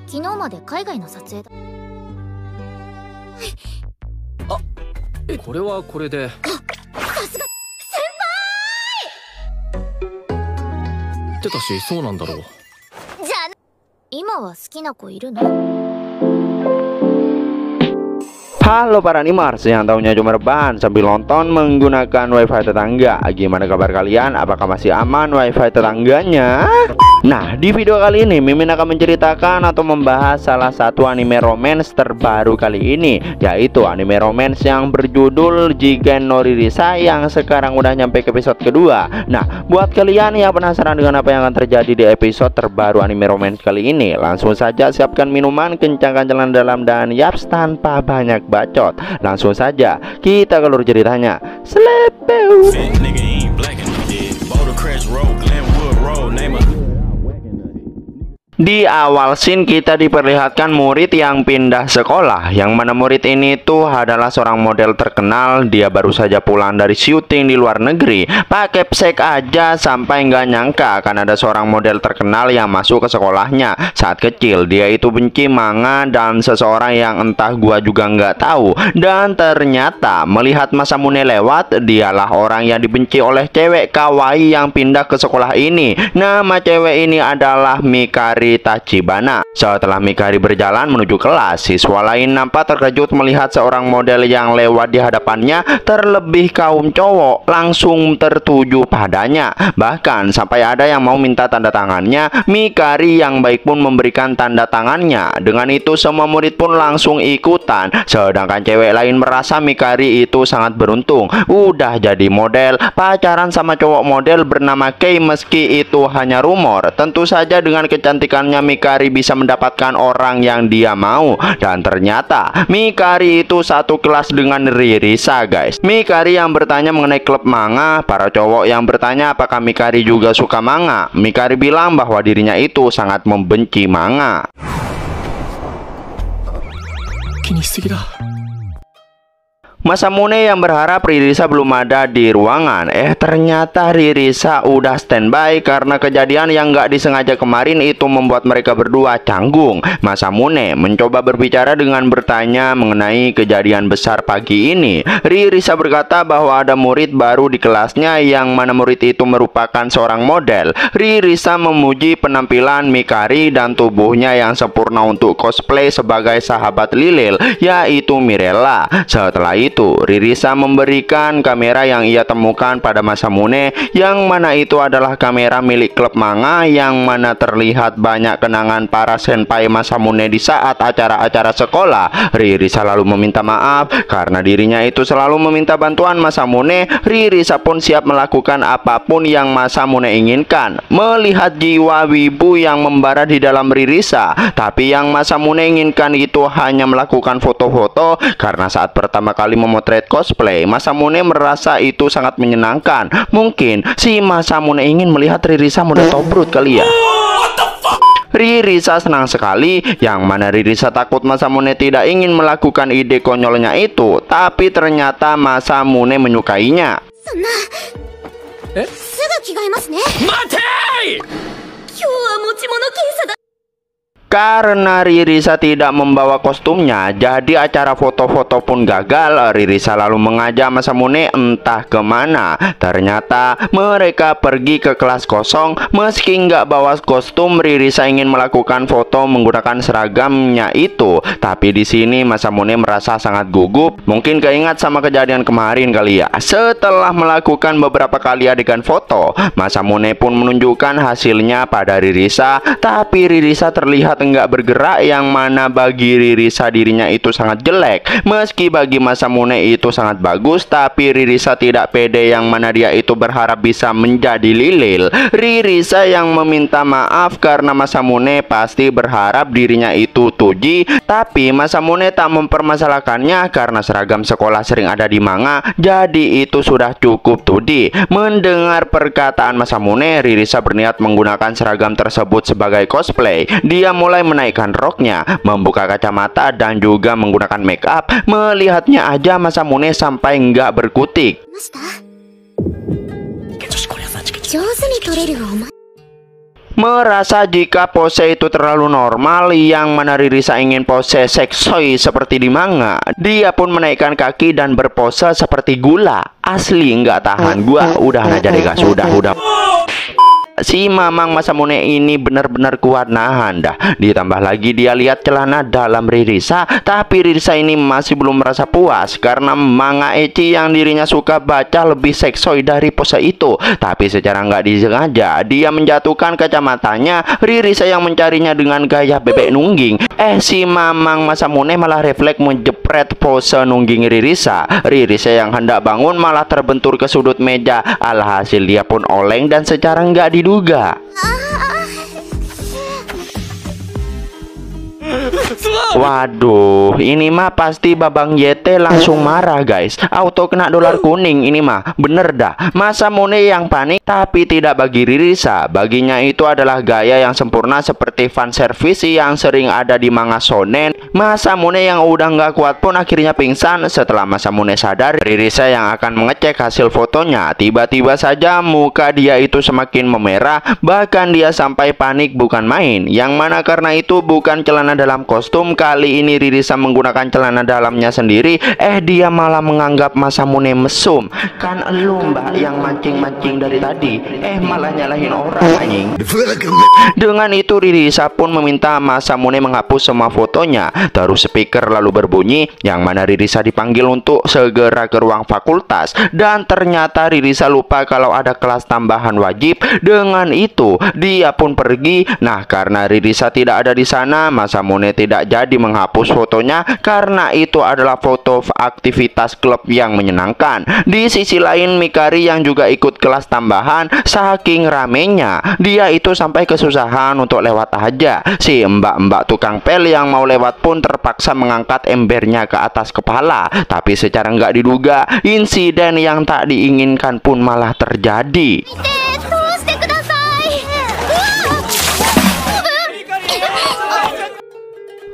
昨日まで海外の撮影だ。あ、これはこれで。さすがってたし、そうなんだろう。じゃあ今は好きな子いるの？ Halo para animers yang tahunya cuma rebahan sambil nonton menggunakan wifi tetangga. Gimana kabar kalian? Apakah masih aman wifi tetangganya? Nah, di video kali ini Mimin akan menceritakan atau membahas salah satu anime romance terbaru kali ini, yaitu anime romance yang berjudul Jigen no Ririsa yang sekarang udah nyampe ke episode kedua. Nah, buat kalian yang penasaran dengan apa yang akan terjadi di episode terbaru anime romance kali ini, langsung saja siapkan minuman, kencangkan jalan dalam, dan yaps, tanpa banyak bacot, langsung saja kita keluar ceritanya. Slepeu. Di awal scene kita diperlihatkan murid yang pindah sekolah, yang mana murid ini tuh adalah seorang model terkenal. Dia baru saja pulang dari syuting di luar negeri, pakai psek aja sampai nggak nyangka akan ada seorang model terkenal yang masuk ke sekolahnya. Saat kecil dia itu benci manga dan seseorang yang entah gua juga nggak tahu, dan ternyata melihat Masamune lewat, dialah orang yang dibenci oleh cewek kawaii yang pindah ke sekolah ini. Nama cewek ini adalah Mikari Tachibana. Setelah Mikari berjalan menuju kelas, siswa lain nampak terkejut melihat seorang model yang lewat di hadapannya. Terlebih kaum cowok langsung tertuju padanya. Bahkan sampai ada yang mau minta tanda tangannya. Mikari yang baik pun memberikan tanda tangannya. Dengan itu semua murid pun langsung ikutan. Sedangkan cewek lain merasa Mikari itu sangat beruntung, udah jadi model, pacaran sama cowok model bernama Kei, meski itu hanya rumor. Tentu saja dengan kecantikan Mikari bisa mendapatkan orang yang dia mau. Dan ternyata Mikari itu satu kelas dengan Ririsa, guys. Mikari yang bertanya mengenai klub manga. Para cowok yang bertanya apakah Mikari juga suka manga. Mikari bilang bahwa dirinya itu sangat membenci manga. Masamune yang berharap Ririsa belum ada di ruangan. Ternyata Ririsa udah standby karena kejadian yang nggak disengaja kemarin itu membuat mereka berdua canggung. Masamune mencoba berbicara dengan bertanya mengenai kejadian besar pagi ini. Ririsa berkata bahwa ada murid baru di kelasnya, yang mana murid itu merupakan seorang model. Ririsa memuji penampilan Mikari dan tubuhnya yang sempurna untuk cosplay sebagai sahabat Lilil, yaitu Mirella. Setelah itu Ririsa memberikan kamera yang ia temukan pada Masamune, yang mana itu adalah kamera milik klub manga, yang mana terlihat banyak kenangan para senpai Masamune di saat acara-acara sekolah. Ririsa lalu meminta maaf karena dirinya itu selalu meminta bantuan Masamune. Ririsa pun siap melakukan apapun yang Masamune inginkan. Melihat jiwa wibu yang membara di dalam Ririsa, tapi yang Masamune inginkan itu hanya melakukan foto-foto, karena saat pertama kali memotret cosplay, Masamune merasa itu sangat menyenangkan. Mungkin si Masamune ingin melihat Ririsa model tobrut kali ya. Ririsa senang sekali, yang mana Ririsa takut Masamune tidak ingin melakukan ide konyolnya itu, tapi ternyata Masamune menyukainya. Karena Ririsa tidak membawa kostumnya, jadi acara foto-foto pun gagal. Ririsa lalu mengajak Masamune entah kemana. Ternyata mereka pergi ke kelas kosong. Meski nggak bawa kostum, Ririsa ingin melakukan foto menggunakan seragamnya itu. Tapi di sini Masamune merasa sangat gugup. Mungkin keingat sama kejadian kemarin kali ya. Setelah melakukan beberapa kali adegan foto, Masamune pun menunjukkan hasilnya pada Ririsa. Tapi Ririsa terlihat enggak bergerak, yang mana bagi Ririsa dirinya itu sangat jelek. Meski bagi Masamune itu sangat bagus, tapi Ririsa tidak pede, yang mana dia itu berharap bisa menjadi Lilil. Ririsa yang meminta maaf karena Masamune pasti berharap dirinya itu Tuji, tapi Masamune tak mempermasalahkannya karena seragam sekolah sering ada di manga, jadi itu sudah cukup Tudi. Mendengar perkataan Masamune, Ririsa berniat menggunakan seragam tersebut sebagai cosplay. Dia mulai menaikkan roknya, membuka kacamata, dan juga menggunakan make up. Melihatnya aja Masamune sampai nggak berkutik. Merasa jika pose itu terlalu normal, yang mana Ririsa ingin pose seksoi seperti di manga. Dia pun menaikkan kaki dan berpose seperti gula. Asli nggak tahan, gua udah aja deh guys, udah. Si Mamang Masamune ini benar-benar kuat nahan dah. Ditambah lagi dia lihat celana dalam Ririsa, tapi Ririsa ini masih belum merasa puas karena manga ecchi yang dirinya suka baca lebih seksoi dari pose itu. Tapi secara nggak disengaja dia menjatuhkan kacamatanya. Ririsa yang mencarinya dengan gaya bebek nungging. Si Mamang Masamune malah refleks menjepret pose nungging Ririsa. Ririsa yang hendak bangun malah terbentur ke sudut meja. Alhasil dia pun oleng dan secara nggak diduga. Waduh, ini mah pasti Babang YT langsung marah guys. Auto kena dolar kuning ini mah. Bener dah, Masamune yang panik. Tapi tidak bagi Ririsa. Baginya itu adalah gaya yang sempurna seperti fan service yang sering ada di manga shonen. Masamune yang udah nggak kuat pun akhirnya pingsan. Setelah Masamune sadar, Ririsa yang akan mengecek hasil fotonya. Tiba-tiba saja muka dia itu semakin memerah. Bahkan dia sampai panik bukan main. Yang mana karena itu bukan celana dalam kostum. Kali ini Ririsa menggunakan celana dalamnya sendiri. Dia malah menganggap Masamune mesum. Kan elu mbak yang mancing-mancing dari tadi. Malah nyalahin orang anjing. Dengan itu Ririsa pun meminta Masamune menghapus semua fotonya. Terus speaker lalu berbunyi, yang mana Ririsa dipanggil untuk segera ke ruang fakultas. Dan ternyata Ririsa lupa kalau ada kelas tambahan wajib. Dengan itu dia pun pergi. Nah, karena Ririsa tidak ada di sana, Masamune tidak jadi menghapus fotonya karena itu adalah foto aktivitas klub yang menyenangkan. Di sisi lain Mikari yang juga ikut kelas tambahan, saking ramenya dia itu sampai kesusahan untuk lewat aja. Si mbak-mbak tukang pel yang mau lewat pun terpaksa mengangkat embernya ke atas kepala. Tapi secara nggak diduga, insiden yang tak diinginkan pun malah terjadi.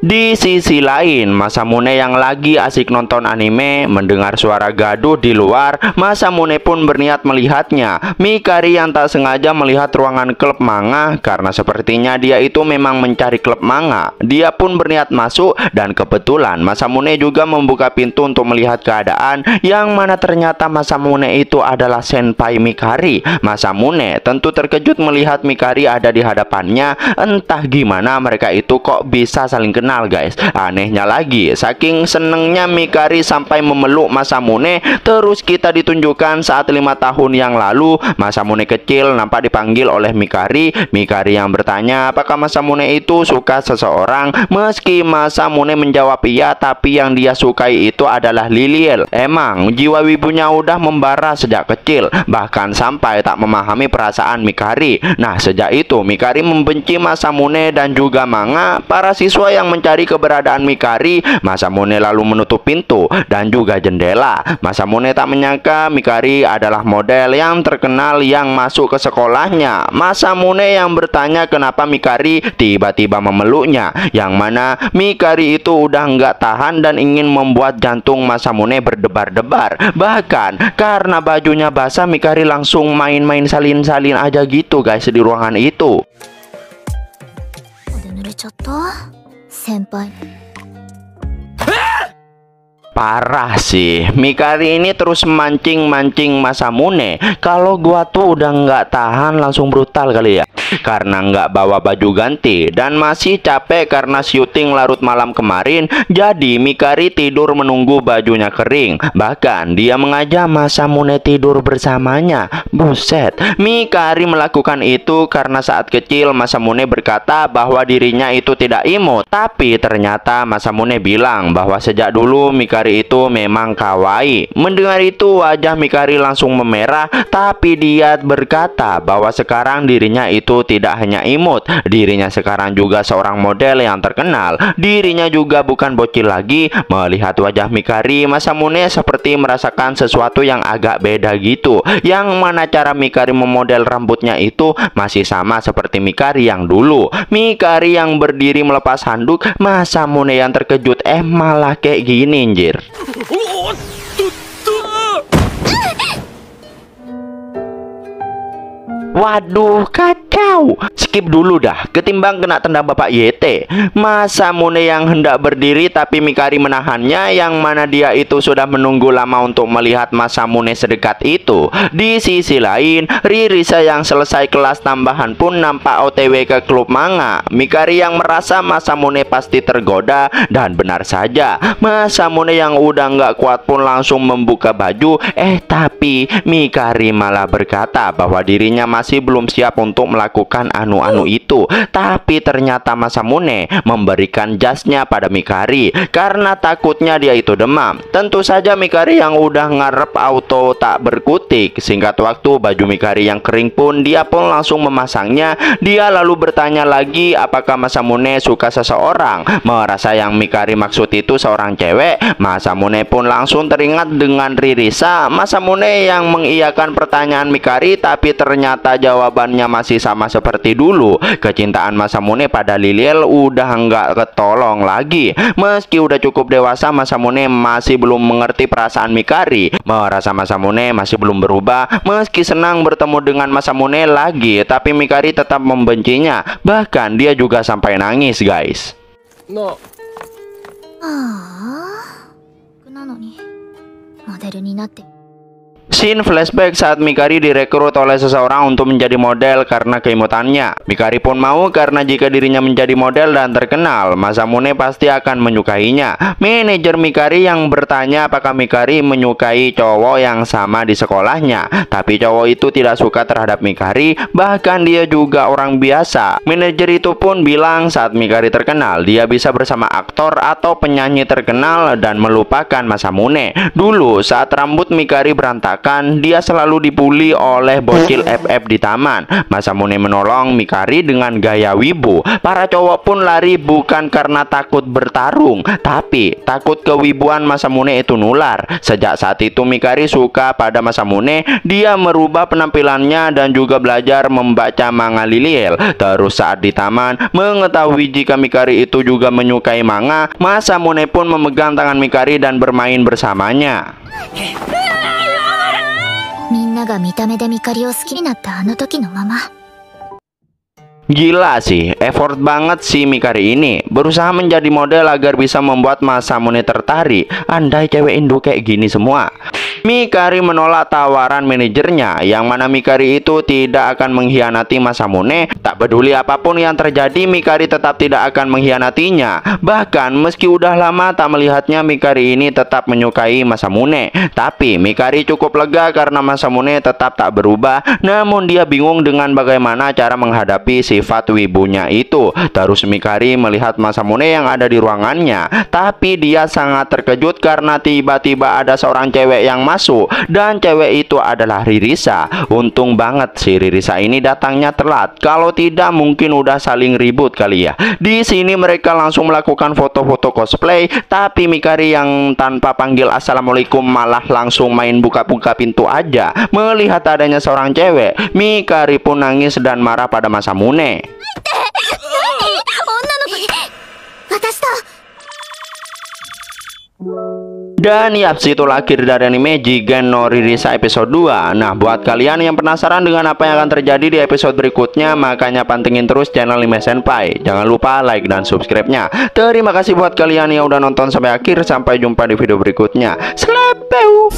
Di sisi lain, Masamune yang lagi asik nonton anime mendengar suara gaduh di luar. Masamune pun berniat melihatnya. Mikari yang tak sengaja melihat ruangan klub manga karena sepertinya dia itu memang mencari klub manga. Dia pun berniat masuk dan kebetulan Masamune juga membuka pintu untuk melihat keadaan, yang mana ternyata Masamune itu adalah senpai Mikari. Masamune tentu terkejut melihat Mikari ada di hadapannya. Entah gimana mereka itu kok bisa saling kenal guys. Anehnya lagi, saking senengnya Mikari sampai memeluk Masamune. Terus kita ditunjukkan saat 5 tahun yang lalu Masamune kecil nampak dipanggil oleh Mikari. Mikari yang bertanya apakah Masamune itu suka seseorang. Meski Masamune menjawab iya, tapi yang dia sukai itu adalah Liliel. Emang jiwa wibunya udah membara sejak kecil, bahkan sampai tak memahami perasaan Mikari. Nah, sejak itu Mikari membenci Masamune dan juga manga. Para siswa yang mencari keberadaan Mikari, Masamune lalu menutup pintu dan juga jendela. Masamune tak menyangka Mikari adalah model yang terkenal yang masuk ke sekolahnya. Masamune yang bertanya kenapa Mikari tiba-tiba memeluknya, yang mana Mikari itu udah nggak tahan dan ingin membuat jantung Masamune berdebar-debar. Bahkan karena bajunya basah, Mikari langsung main-main salin-salin aja gitu guys di ruangan itu. Parah sih, Mikari ini terus mancing-mancing Masamune. Kalau gua tuh udah nggak tahan langsung brutal kali ya. Karena nggak bawa baju ganti dan masih capek karena syuting larut malam kemarin. Jadi Mikari tidur menunggu bajunya kering. Bahkan dia mengajak Masamune tidur bersamanya. Buset, Mikari melakukan itu karena saat kecil Masamune berkata bahwa dirinya itu tidak imut. Tapi ternyata Masamune bilang bahwa sejak dulu Mikari itu memang kawaii. Mendengar itu wajah Mikari langsung memerah. Tapi dia berkata bahwa sekarang dirinya itu tidak hanya imut, dirinya sekarang juga seorang model yang terkenal. Dirinya juga bukan bocil lagi. Melihat wajah Mikari, Masamune seperti merasakan sesuatu yang agak beda gitu. Yang mana cara Mikari memodel rambutnya itu masih sama seperti Mikari yang dulu. Mikari yang berdiri melepas handuk, Masamune yang terkejut malah kayak gini anjir. Waduh, kacau. Kau skip dulu dah, ketimbang kena tendang Bapak YT. Masamune yang hendak berdiri tapi Mikari menahannya, yang mana dia itu sudah menunggu lama untuk melihat Masamune sedekat itu. Di sisi lain, Ririsa yang selesai kelas tambahan pun nampak OTW ke klub manga. Mikari yang merasa Masamune pasti tergoda, dan benar saja, Masamune yang udah nggak kuat pun langsung membuka baju. Tapi Mikari malah berkata bahwa dirinya masih belum siap untuk melakukan anu-anu itu. Tapi ternyata Masamune memberikan jasnya pada Mikari karena takutnya dia itu demam. Tentu saja Mikari yang udah ngarep auto tak berkutik. Singkat waktu, baju Mikari yang kering pun dia pun langsung memasangnya. Dia lalu bertanya lagi apakah Masamune suka seseorang. Merasa yang Mikari maksud itu seorang cewek, Masamune pun langsung teringat dengan Ririsa. Masamune yang mengiyakan pertanyaan Mikari, tapi ternyata jawabannya masih sama seperti dulu. Kecintaan Masamune pada Liliel udah nggak ketolong lagi. Meski udah cukup dewasa, Masamune masih belum mengerti perasaan Mikari. Merasa Masamune masih belum berubah. Meski senang bertemu dengan Masamune lagi, tapi Mikari tetap membencinya. Bahkan dia juga sampai nangis, guys. No. なのにモデルになって Scene flashback saat Mikari direkrut oleh seseorang untuk menjadi model karena keimutannya. Mikari pun mau karena jika dirinya menjadi model dan terkenal, Masamune pasti akan menyukainya. Manajer Mikari yang bertanya apakah Mikari menyukai cowok yang sama di sekolahnya. Tapi cowok itu tidak suka terhadap Mikari, bahkan dia juga orang biasa. Manajer itu pun bilang saat Mikari terkenal, dia bisa bersama aktor atau penyanyi terkenal dan melupakan Masamune. Dulu saat rambut Mikari berantakan, dia selalu dibully oleh bocil FF di taman. Masamune menolong Mikari dengan gaya wibu. Para cowok pun lari bukan karena takut bertarung, tapi takut kewibuan Masamune itu nular. Sejak saat itu Mikari suka pada Masamune. Dia merubah penampilannya dan juga belajar membaca manga Liliel. Terus saat di taman, mengetahui jika Mikari itu juga menyukai manga, Masamune pun memegang tangan Mikari dan bermain bersamanya. みんなが見た目でミカリを好きになったあの時のまま Gila sih, effort banget si Mikari ini. Berusaha menjadi model agar bisa membuat Masamune tertarik. Andai cewek Indo kayak gini semua. Mikari menolak tawaran manajernya, yang mana Mikari itu tidak akan mengkhianati Masamune. Tak peduli apapun yang terjadi, Mikari tetap tidak akan mengkhianatinya. Bahkan meski udah lama tak melihatnya, Mikari ini tetap menyukai Masamune. Tapi Mikari cukup lega karena Masamune tetap tak berubah. Namun dia bingung dengan bagaimana cara menghadapi sifat wibunya itu. Terus Mikari melihat Masamune yang ada di ruangannya. Tapi dia sangat terkejut karena tiba-tiba ada seorang cewek yang masuk, dan cewek itu adalah Ririsa. Untung banget si Ririsa ini datangnya telat. Kalau tidak mungkin udah saling ribut kali ya. Di sini mereka langsung melakukan foto-foto cosplay, tapi Mikari yang tanpa panggil assalamualaikum malah langsung main buka-buka pintu aja. Melihat adanya seorang cewek, Mikari pun nangis dan marah pada Masamune. Dan yaps, itulah akhir dari anime Jigen no Ririsa episode 2. Nah, buat kalian yang penasaran dengan apa yang akan terjadi di episode berikutnya, makanya pantengin terus channel Anime Senpai. Jangan lupa like dan subscribe-nya. Terima kasih buat kalian yang udah nonton sampai akhir. Sampai jumpa di video berikutnya. Slepeu.